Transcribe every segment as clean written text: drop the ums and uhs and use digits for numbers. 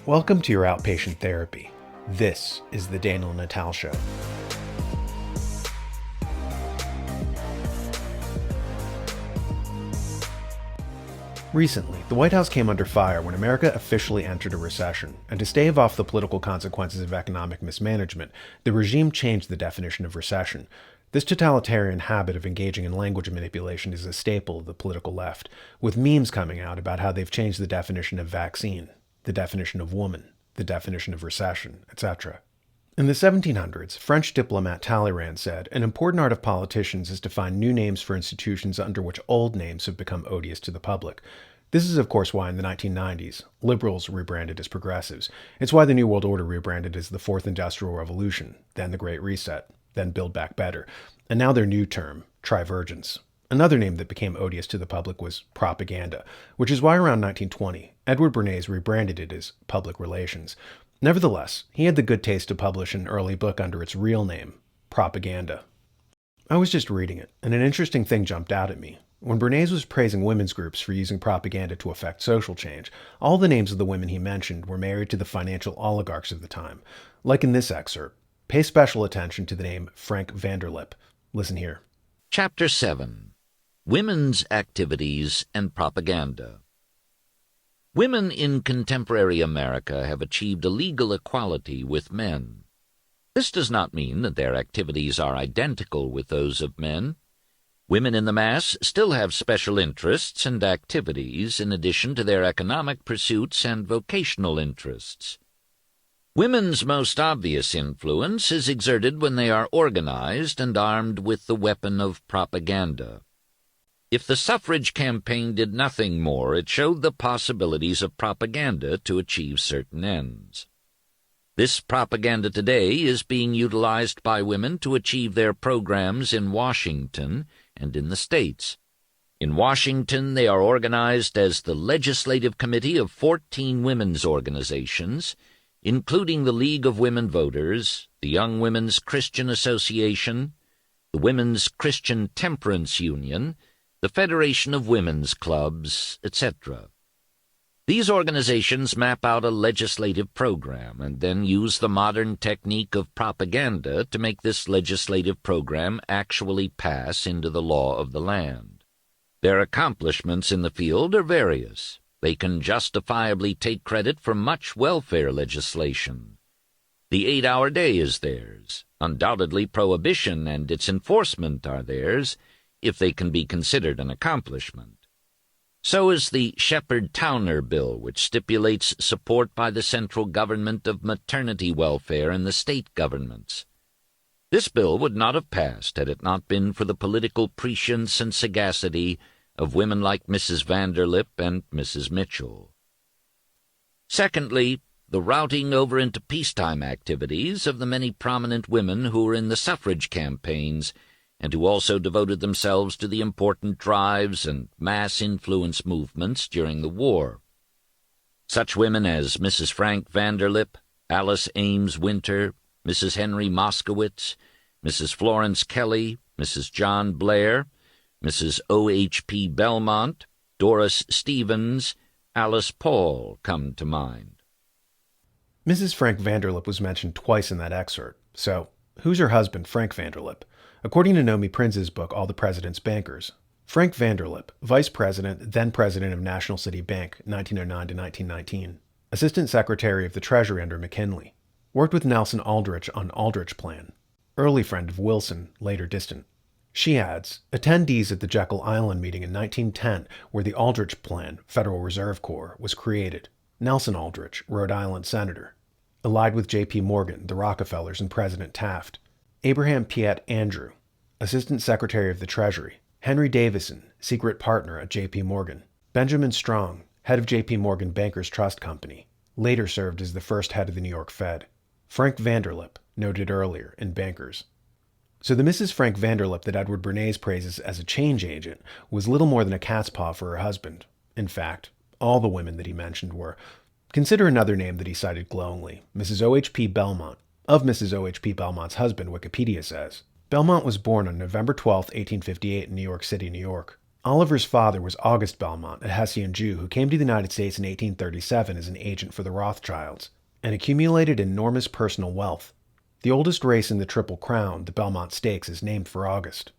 Welcome to your outpatient therapy. This is the Daniel Natal Show. Recently, the White House came under fire when America officially entered a recession, and to stave off the political consequences of economic mismanagement, the regime changed the definition of recession. This totalitarian habit of engaging in language manipulation is a staple of the political left, with memes coming out about how they've changed the definition of vaccine, the definition of woman, the definition of recession, etc. In the 1700s, French diplomat Talleyrand said, "An important art of politicians is to find new names for institutions under which old names have become odious to the public." This is, of course, why in the 1990s, liberals rebranded as progressives. It's why the New World Order rebranded as the Fourth Industrial Revolution, then the Great Reset, then Build Back Better, and now their new term, Trivergence. Another name that became odious to the public was propaganda, which is why around 1920, Edward Bernays rebranded it as public relations. Nevertheless, he had the good taste to publish an early book under its real name, Propaganda. I was just reading it, and an interesting thing jumped out at me. When Bernays was praising women's groups for using propaganda to effect social change, all the names of the women he mentioned were married to the financial oligarchs of the time. Like in this excerpt, pay special attention to the name Frank Vanderlip. Listen here. Chapter 7. Women's Activities and Propaganda. Women in contemporary America have achieved a legal equality with men. This does not mean that their activities are identical with those of men. Women in the mass still have special interests and activities in addition to their economic pursuits and vocational interests. Women's most obvious influence is exerted when they are organized and armed with the weapon of propaganda. If the suffrage campaign did nothing more, it showed the possibilities of propaganda to achieve certain ends. This propaganda today is being utilized by women to achieve their programs in Washington and in the States. In Washington, they are organized as the Legislative Committee of 14 women's organizations, including the League of Women Voters, the Young Women's Christian Association, the Women's Christian Temperance Union, the Federation of Women's Clubs, etc. These organizations map out a legislative program and then use the modern technique of propaganda to make this legislative program actually pass into the law of the land. Their accomplishments in the field are various. They can justifiably take credit for much welfare legislation. The 8-hour day is theirs. Undoubtedly, prohibition and its enforcement are theirs, if they can be considered an accomplishment. So is the Shepard-Towner bill, which stipulates support by the central government of maternity welfare in the state governments. This bill would not have passed had it not been for the political prescience and sagacity of women like Mrs. Vanderlip and Mrs. Mitchell. Secondly, the routing over into peacetime activities of the many prominent women who were in the suffrage campaigns and who also devoted themselves to the important drives and mass influence movements during the war. Such women as Mrs. Frank Vanderlip, Alice Ames Winter, Mrs. Henry Moskowitz, Mrs. Florence Kelly, Mrs. John Blair, Mrs. O.H.P. Belmont, Doris Stevens, Alice Paul come to mind. Mrs. Frank Vanderlip was mentioned twice in that excerpt. So, who's her husband, Frank Vanderlip? According to Nomi Prinz's book, All the President's Bankers, Frank Vanderlip, vice president, then president of National City Bank, 1909 to 1919, assistant secretary of the Treasury under McKinley, worked with Nelson Aldrich on Aldrich Plan, early friend of Wilson, later distant. She adds, attendees at the Jekyll Island meeting in 1910, where the Aldrich Plan, Federal Reserve Corps, was created. Nelson Aldrich, Rhode Island senator, allied with J.P. Morgan, the Rockefellers, and President Taft. Abraham Piet Andrew, Assistant Secretary of the Treasury. Henry Davison, secret partner at J.P. Morgan. Benjamin Strong, head of J.P. Morgan Bankers Trust Company, later served as the first head of the New York Fed. Frank Vanderlip, noted earlier in Bankers. So the Mrs. Frank Vanderlip that Edward Bernays praises as a change agent was little more than a cat's paw for her husband. In fact, all the women that he mentioned were. Consider another name that he cited glowingly, Mrs. O.H.P. Belmont. Of Mrs. O.H.P. Belmont's husband, Wikipedia says, Belmont was born on November 12, 1858 in New York City, New York. Oliver's father was August Belmont, a Hessian Jew who came to the United States in 1837 as an agent for the Rothschilds, and accumulated enormous personal wealth. The oldest race in the Triple Crown, the Belmont Stakes, is named for August.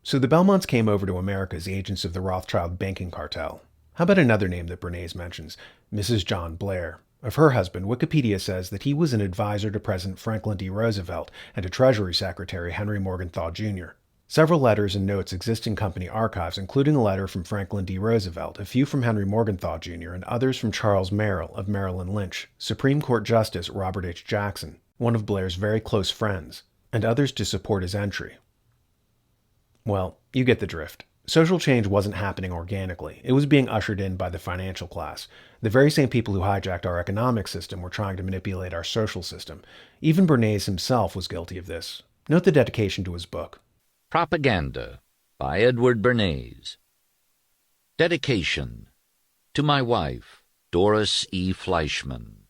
So the Belmonts came over to America as agents of the Rothschild banking cartel. How about another name that Bernays mentions, Mrs. John Blair? Of her husband, Wikipedia says that he was an advisor to President Franklin D. Roosevelt and to Treasury Secretary Henry Morgenthau Jr. Several letters and notes exist in company archives, including a letter from Franklin D. Roosevelt, a few from Henry Morgenthau Jr., and others from Charles Merrill of Merrill and Lynch, Supreme Court Justice Robert H. Jackson, one of Blair's very close friends, and others to support his entry. Well, you get the drift. Social change wasn't happening organically. It was being ushered in by the financial class. The very same people who hijacked our economic system were trying to manipulate our social system. Even Bernays himself was guilty of this. Note the dedication to his book. Propaganda by Edward Bernays. Dedication to my wife, Doris E. Fleischman.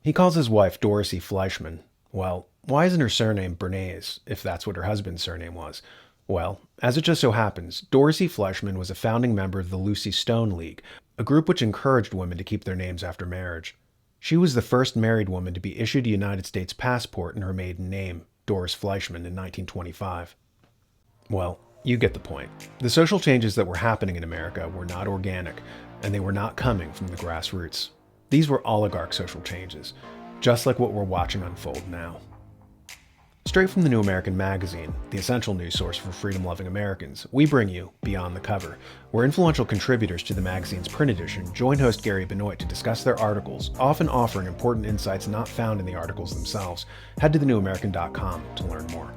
He calls his wife Doris E. Fleischman. Well, why isn't her surname Bernays, if that's what her husband's surname was? Well, as it just so happens, Doris E. Fleischman was a founding member of the Lucy Stone League, a group which encouraged women to keep their names after marriage. She was the first married woman to be issued a United States passport in her maiden name, Doris Fleischman, in 1925. Well, you get the point. The social changes that were happening in America were not organic, and they were not coming from the grassroots. These were oligarch social changes, just like what we're watching unfold now. Straight from the New American Magazine, the essential news source for freedom-loving Americans, we bring you Beyond the Cover, where influential contributors to the magazine's print edition join host Gary Benoit to discuss their articles, often offering important insights not found in the articles themselves. Head to thenewamerican.com to learn more.